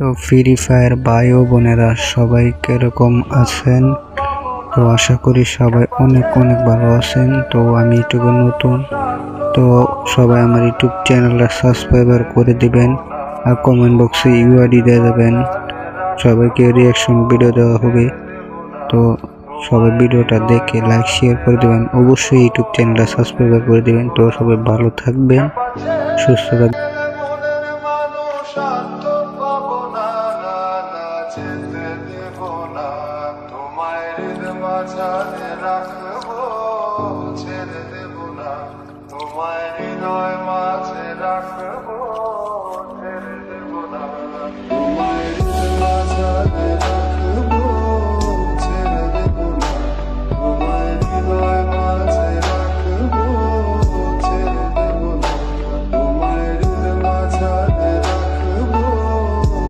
তো free fire ভাই ও বোনেরা সবাই কিরকম আছেন? তো আশা করি সবাই অনেক অনেক ভালো আছেন। তো আমি ইউটিউবে নতুন, তো সবাই আমার ইউটিউব চ্যানেলটা সাবস্ক্রাইবার করে দিবেন আর কমেন্ট বক্সে ইউআইডি দিয়ে দেবেন। সবাইকে রিয়াকশন ভিডিও দেওয়া হবে, তো সবাই ভিডিওটা দেখে লাইক শেয়ার করে দেবেন। অবশ্যই ইউটিউব চ্যানেলটা সাবস্ক্রাইব করে দিবেন। তো সবাই ভালো থাকবেন, সুস্থ থাকবেন।